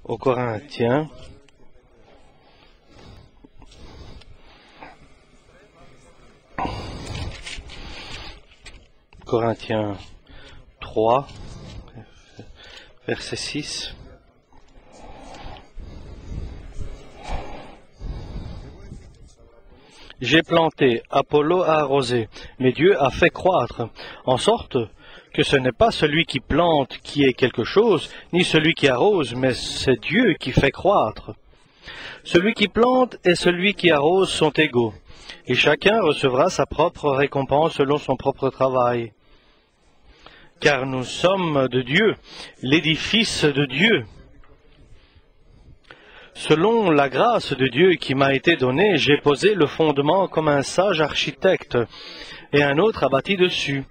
aux Corinthiens. Corinthiens 3, verset 6. J'ai planté, Apollo a arrosé, mais Dieu a fait croître, en sorte que ce n'est pas celui qui plante qui est quelque chose, ni celui qui arrose, mais c'est Dieu qui fait croître. Celui qui plante et celui qui arrose sont égaux, et chacun recevra sa propre récompense selon son propre travail. Car nous sommes de Dieu, l'édifice de Dieu. Selon la grâce de Dieu qui m'a été donnée, j'ai posé le fondement comme un sage architecte, et un autre a bâti dessus.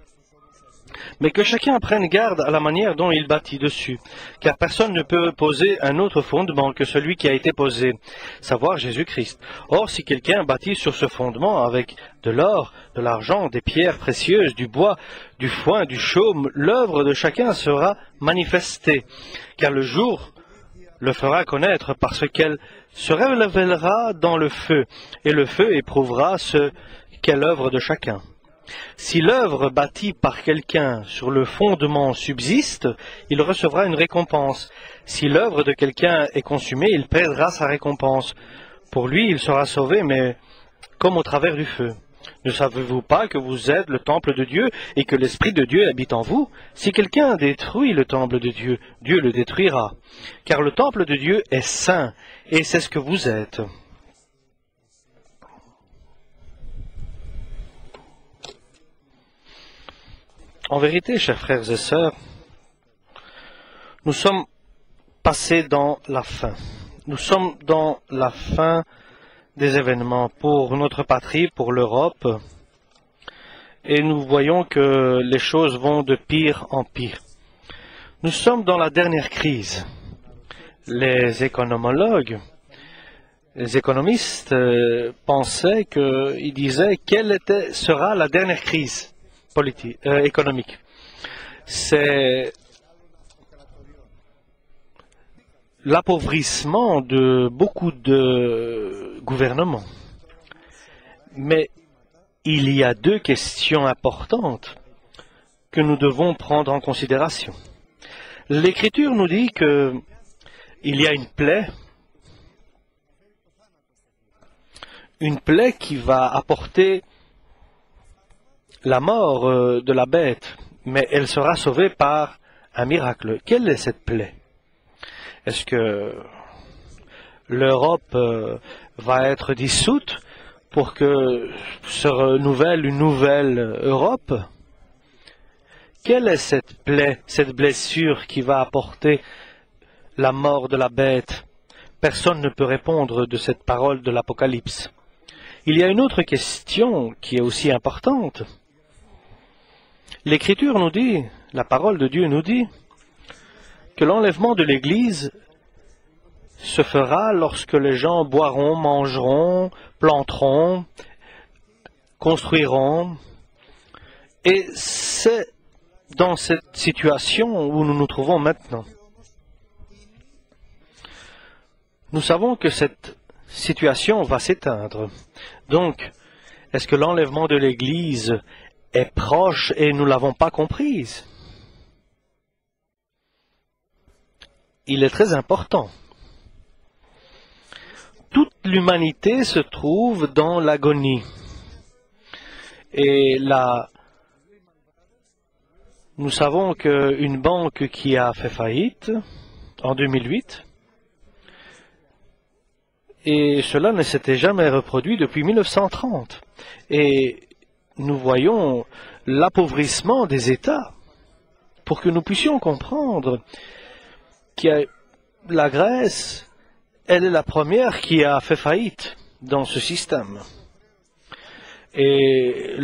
Mais que chacun prenne garde à la manière dont il bâtit dessus, car personne ne peut poser un autre fondement que celui qui a été posé, savoir Jésus-Christ. Or, si quelqu'un bâtit sur ce fondement avec de l'or, de l'argent, des pierres précieuses, du bois, du foin, du chaume, l'œuvre de chacun sera manifestée, car le jour le fera connaître parce qu'elle se révélera dans le feu, et le feu éprouvera ce qu'est l'œuvre de chacun. Si l'œuvre bâtie par quelqu'un sur le fondement subsiste, il recevra une récompense. Si l'œuvre de quelqu'un est consumée, il perdra sa récompense. Pour lui, il sera sauvé, mais comme au travers du feu. Ne savez-vous pas que vous êtes le temple de Dieu et que l'Esprit de Dieu habite en vous? Si quelqu'un détruit le temple de Dieu, Dieu le détruira. Car le temple de Dieu est saint, et c'est ce que vous êtes. En vérité, chers frères et sœurs, nous sommes passés dans la fin. Nous sommes dans la fin des événements pour notre patrie, pour l'Europe, et nous voyons que les choses vont de pire en pire. Nous sommes dans la dernière crise. Les économologues, les économistes pensaient ils disaient quelle sera la dernière crise économique. C'est l'appauvrissement de beaucoup de gouvernements. Mais il y a deux questions importantes que nous devons prendre en considération. L'Écriture nous dit qu'il y a une plaie qui va apporter la mort de la bête, mais elle sera sauvée par un miracle. Quelle est cette plaie? Est-ce que l'Europe va être dissoute pour que se renouvelle une nouvelle Europe? Quelle est cette plaie, cette blessure qui va apporter la mort de la bête? Personne ne peut répondre de cette parole de l'Apocalypse. Il y a une autre question qui est aussi importante. L'Écriture nous dit, la parole de Dieu nous dit, que l'enlèvement de l'Église se fera lorsque les gens boiront, mangeront, planteront, construiront. Et c'est dans cette situation où nous nous trouvons maintenant. Nous savons que cette situation va s'éteindre. Donc, est-ce que l'enlèvement de l'Église est proche et nous ne l'avons pas comprise? Il est très important. Toute l'humanité se trouve dans l'agonie. Et là, nous savons qu'une banque qui a fait faillite en 2008, et cela ne s'était jamais reproduit depuis 1930. Et nous voyons l'appauvrissement des États pour que nous puissions comprendre que la Grèce, elle est la première qui a fait faillite dans ce système. Et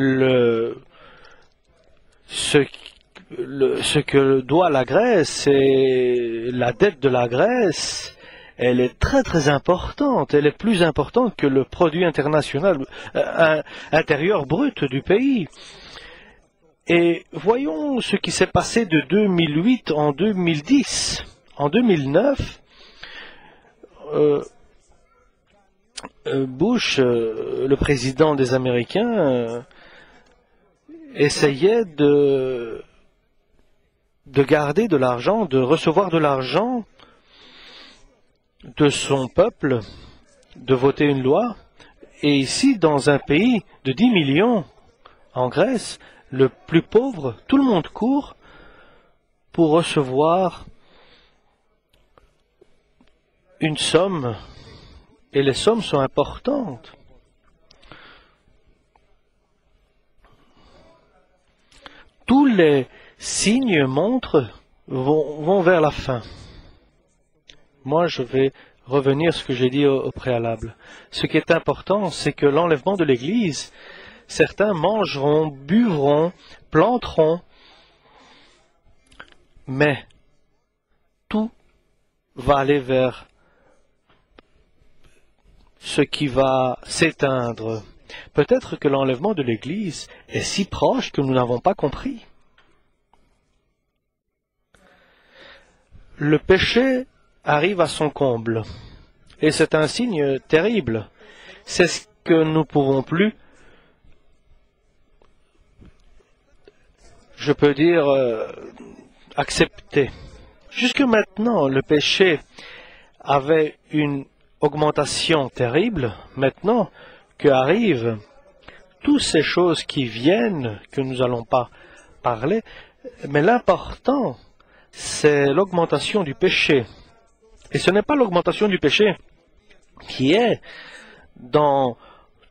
ce que doit la Grèce, et la dette de la Grèce, elle est très très importante. Elle est plus importante que le produit international intérieur brut du pays. Et voyons ce qui s'est passé de 2008 en 2010. En 2009, Bush, le président des Américains, essayait de garder de l'argent, de recevoir de l'argent de son peuple, de voter une loi. Et ici, dans un pays de 10 millions, en Grèce, le plus pauvre, tout le monde court pour recevoir une somme, et les sommes sont importantes. Tous les signes vont vers la fin. Moi, je vais revenir à ce que j'ai dit au préalable. Ce qui est important, c'est que l'enlèvement de l'Église, certains mangeront, buvront, planteront, mais tout va aller vers ce qui va s'éteindre. Peut-être que l'enlèvement de l'Église est si proche que nous n'avons pas compris. Le péché arrive à son comble, et c'est un signe terrible. C'est ce que nous ne pouvons plus, je peux dire, accepter. Jusque maintenant, le péché avait une augmentation terrible. Maintenant qu'arrivent toutes ces choses qui viennent, que nous n'allons pas parler, mais l'important, c'est l'augmentation du péché. Et ce n'est pas l'augmentation du péché qui est dans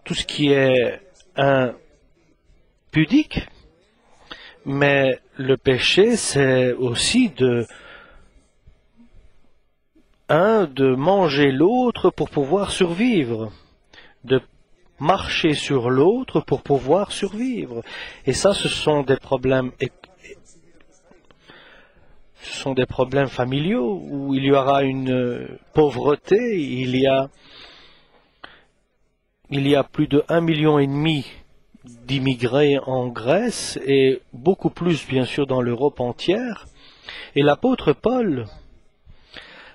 tout ce qui est impudique, mais le péché, c'est aussi de manger l'autre pour pouvoir survivre, de marcher sur l'autre pour pouvoir survivre. Et ça, ce sont des problèmes familiaux où il y aura une pauvreté. Il y a plus de 1,5 million d'immigrés en Grèce et beaucoup plus, bien sûr, dans l'Europe entière. Et l'apôtre Paul,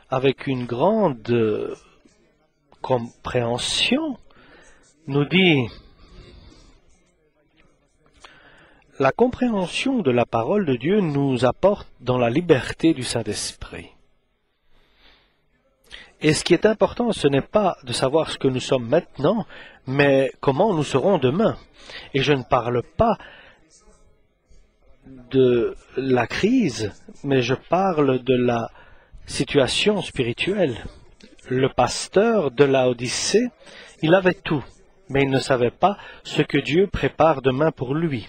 avec une grande compréhension, nous dit: la compréhension de la parole de Dieu nous apporte dans la liberté du Saint-Esprit. Et ce qui est important, ce n'est pas de savoir ce que nous sommes maintenant, mais comment nous serons demain. Et je ne parle pas de la crise, mais je parle de la situation spirituelle. Le pasteur de Laodicée, il avait tout, mais il ne savait pas ce que Dieu prépare demain pour lui.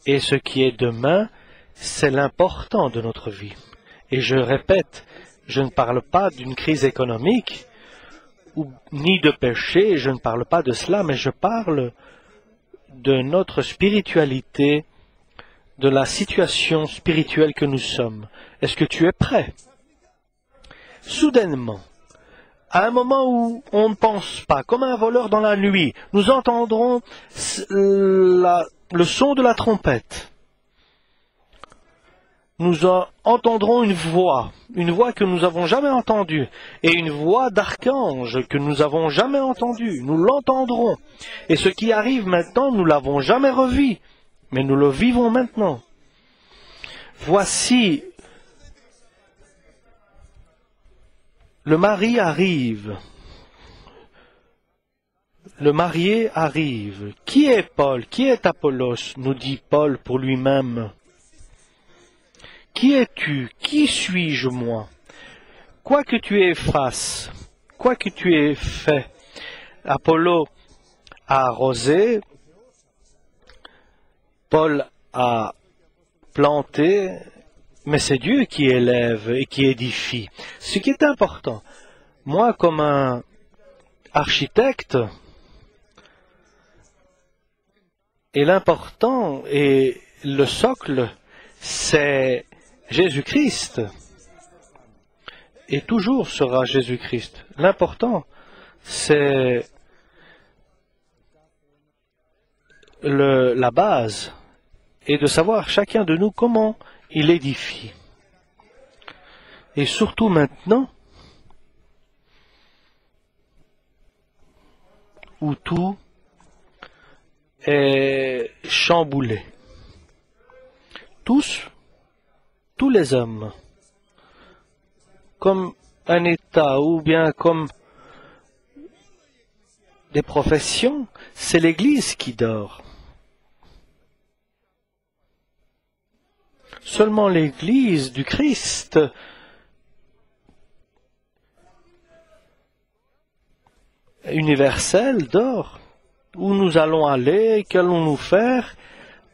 Et ce qui est demain, c'est l'important de notre vie. Et je répète, je ne parle pas d'une crise économique, ni de péché, je ne parle pas de cela, mais je parle de notre spiritualité, de la situation spirituelle que nous sommes. Est-ce que tu es prêt? Soudainement, à un moment où on ne pense pas, comme un voleur dans la nuit, nous entendrons le son de la trompette. Nous entendrons une voix que nous n'avons jamais entendue, et une voix d'archange que nous n'avons jamais entendue. Nous l'entendrons. Et ce qui arrive maintenant, nous ne l'avons jamais revu, mais nous le vivons maintenant. Voici, le mari arrive. Le marié arrive. Qui est Paul? Qui est Apollos? Nous dit Paul pour lui-même. Qui es-tu? Qui suis-je, moi? Quoi que tu aies fasses, quoi que tu aies fait, Apollo a arrosé, Paul a planté, mais c'est Dieu qui élève et qui édifie. Ce qui est important, moi comme un architecte, et l'important et le socle, c'est Jésus-Christ, et toujours sera Jésus-Christ. L'important, c'est la base, et de savoir chacun de nous comment il édifie. Et surtout maintenant, où tout est chamboulé. Tous les hommes, comme un État ou bien comme des professions, c'est l'Église qui dort. Seulement l'Église du Christ universelle dort. Où nous allons aller, qu'allons-nous faire?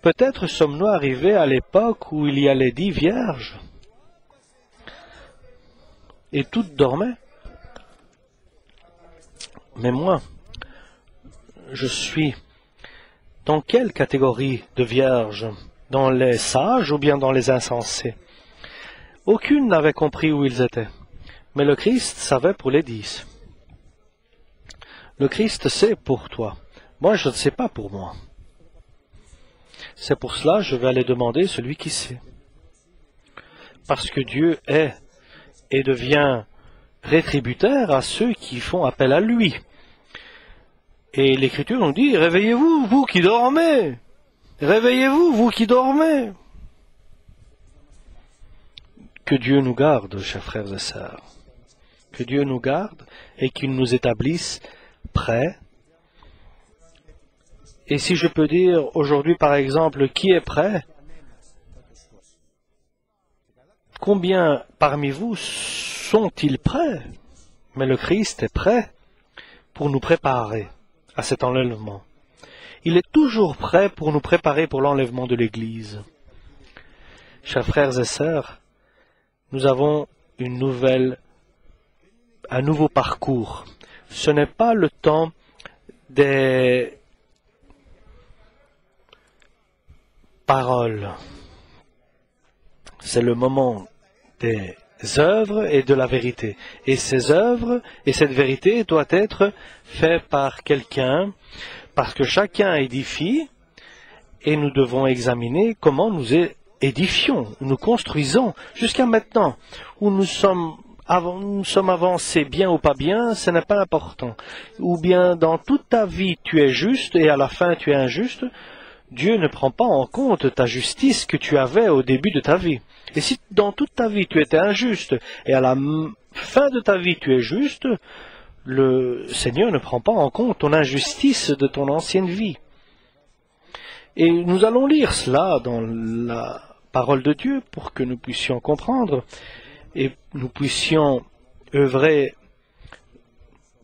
Peut-être sommes-nous arrivés à l'époque où il y a les 10 vierges. Et toutes dormaient. Mais moi, je suis dans quelle catégorie de vierges? Dans les sages ou bien dans les insensés? Aucune n'avait compris où ils étaient. Mais le Christ savait pour les 10. Le Christ sait pour toi. Moi, je ne sais pas pour moi. C'est pour cela que je vais aller demander celui qui sait. Parce que Dieu est et devient rétributaire à ceux qui font appel à lui. Et l'Écriture nous dit, réveillez-vous, vous qui dormez. Réveillez-vous, vous qui dormez. Que Dieu nous garde, chers frères et sœurs. Que Dieu nous garde et qu'il nous établisse prêts. Et si je peux dire aujourd'hui, par exemple, qui est prêt? Combien parmi vous sont-ils prêts? Mais le Christ est prêt pour nous préparer à cet enlèvement. Il est toujours prêt pour nous préparer pour l'enlèvement de l'Église. Chers frères et sœurs, nous avons un nouveau parcours. Ce n'est pas le temps des paroles. C'est le moment des œuvres et de la vérité. Et ces œuvres et cette vérité doit être faite par quelqu'un, parce que chacun édifie, et nous devons examiner comment nous édifions, nous construisons. Jusqu'à maintenant, où nous sommes avancés bien ou pas bien, ce n'est pas important. Ou bien dans toute ta vie tu es juste et à la fin tu es injuste, Dieu ne prend pas en compte ta justice que tu avais au début de ta vie. Et si dans toute ta vie tu étais injuste et à la fin de ta vie tu es juste, le Seigneur ne prend pas en compte ton injustice de ton ancienne vie. Et nous allons lire cela dans la parole de Dieu pour que nous puissions comprendre et nous puissions œuvrer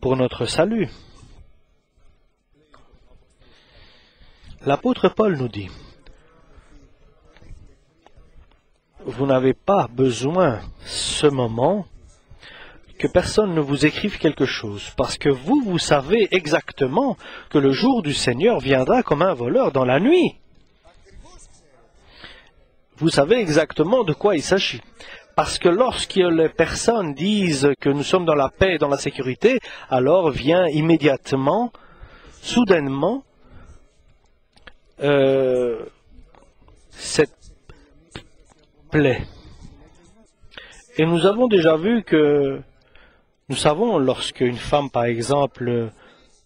pour notre salut. L'apôtre Paul nous dit, vous n'avez pas besoin, ce moment, que personne ne vous écrive quelque chose, parce que vous savez exactement que le jour du Seigneur viendra comme un voleur dans la nuit. Vous savez exactement de quoi il s'agit. Parce que lorsque les personnes disent que nous sommes dans la paix et dans la sécurité, alors vient immédiatement, soudainement, cette plaie. Et nous avons déjà vu que nous savons lorsqu'une femme, par exemple,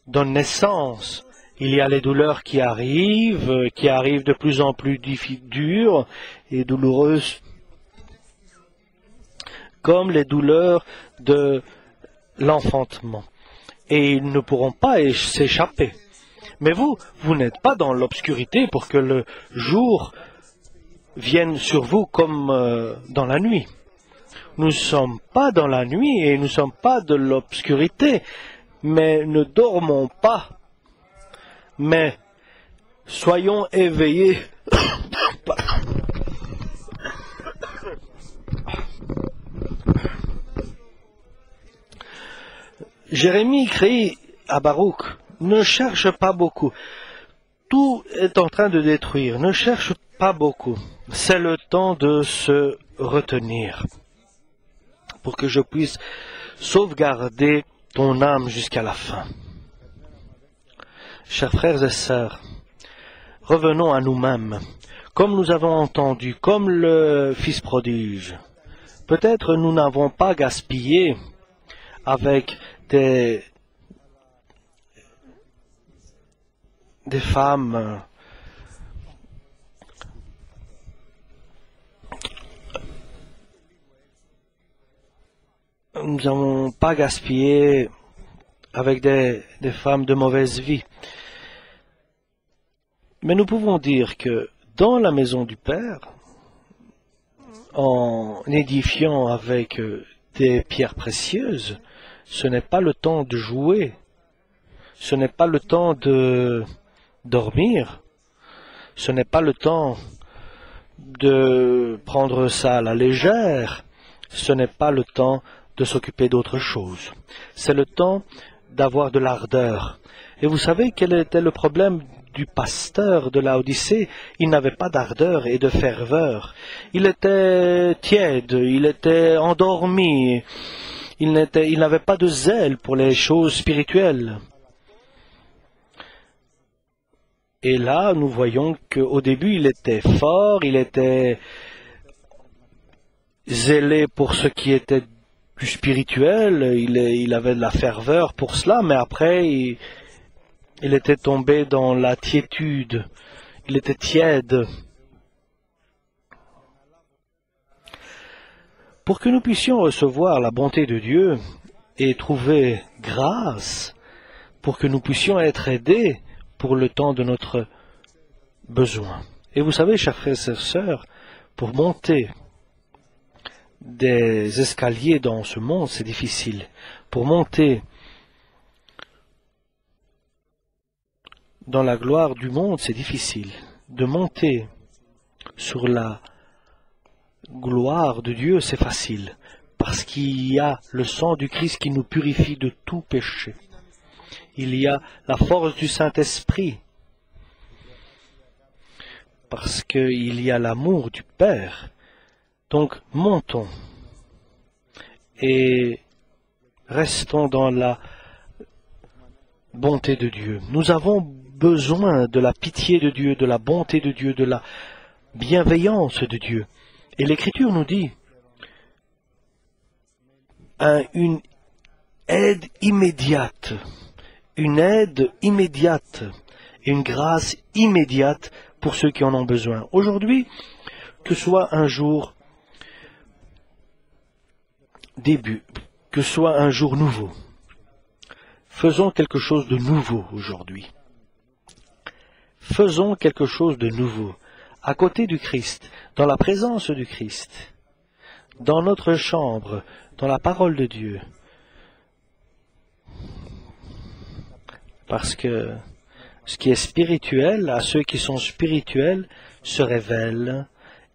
donne naissance, il y a les douleurs qui arrivent de plus en plus dures et douloureuses, comme les douleurs de l'enfantement. Et ils ne pourront pas s'échapper. Mais vous n'êtes pas dans l'obscurité pour que le jour vienne sur vous comme dans la nuit. Nous ne sommes pas dans la nuit et nous ne sommes pas de l'obscurité, mais ne dormons pas. Mais soyons éveillés. Jérémie crie à Baruch, ne cherche pas beaucoup. Tout est en train de détruire. Ne cherche pas beaucoup. C'est le temps de se retenir pour que je puisse sauvegarder ton âme jusqu'à la fin. Chers frères et sœurs, revenons à nous-mêmes. Comme nous avons entendu, comme le Fils prodige, Peut-être nous n'avons pas gaspillé avec des femmes nous n'avons pas gaspillé avec des femmes de mauvaise vie. Mais nous pouvons dire que dans la maison du Père, en édifiant avec des pierres précieuses, ce n'est pas le temps de jouer, ce n'est pas le temps de dormir, ce n'est pas le temps de prendre ça à la légère, ce n'est pas le temps de s'occuper d'autre chose. C'est le temps d'avoir de l'ardeur. Et vous savez quel était le problème du pasteur de la Odyssée? Il n'avait pas d'ardeur et de ferveur. Il était tiède, il était endormi, il n'avait pas de zèle pour les choses spirituelles. Et là, nous voyons qu'au début, il était fort, il était zélé pour ce qui était du spirituel, il avait de la ferveur pour cela, mais après, il était tombé dans la tiétude, il était tiède. Pour que nous puissions recevoir la bonté de Dieu et trouver grâce, pour que nous puissions être aidés pour le temps de notre besoin. Et vous savez, chers frères et sœurs, pour monter des escaliers dans ce monde, c'est difficile. Pour monter dans la gloire du monde, c'est difficile. De monter sur la gloire de Dieu, c'est facile. Parce qu'il y a le sang du Christ qui nous purifie de tout péché. Il y a la force du Saint-Esprit. Parce qu'il y a l'amour du Père. Donc, montons et restons dans la bonté de Dieu. Nous avons besoin de la pitié de Dieu, de la bonté de Dieu, de la bienveillance de Dieu. Et l'Écriture nous dit une aide immédiate, et une grâce immédiate pour ceux qui en ont besoin. Aujourd'hui, que soit un jour début, que soit un jour nouveau. Faisons quelque chose de nouveau aujourd'hui. Faisons quelque chose de nouveau, à côté du Christ, dans la présence du Christ, dans notre chambre, dans la parole de Dieu. Parce que ce qui est spirituel, à ceux qui sont spirituels, se révèle,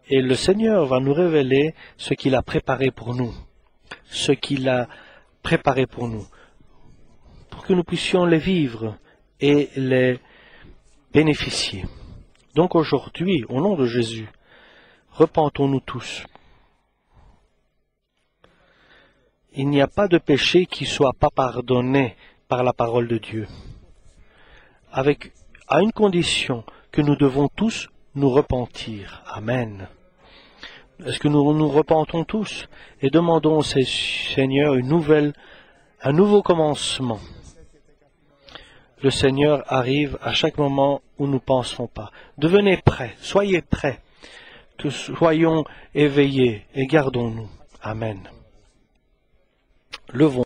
et le Seigneur va nous révéler ce qu'il a préparé pour nous. Ce qu'il a préparé pour nous, pour que nous puissions les vivre et les bénéficier. Donc aujourd'hui, au nom de Jésus, repentons-nous tous. Il n'y a pas de péché qui ne soit pas pardonné par la parole de Dieu, à une condition que nous devons tous nous repentir. Amen. Est-ce que nous nous repentons tous et demandons au Seigneur un nouveau commencement? Le Seigneur arrive à chaque moment où nous ne pensons pas. Devenez prêts, soyez prêts, que soyons éveillés et gardons-nous. Amen. Levons.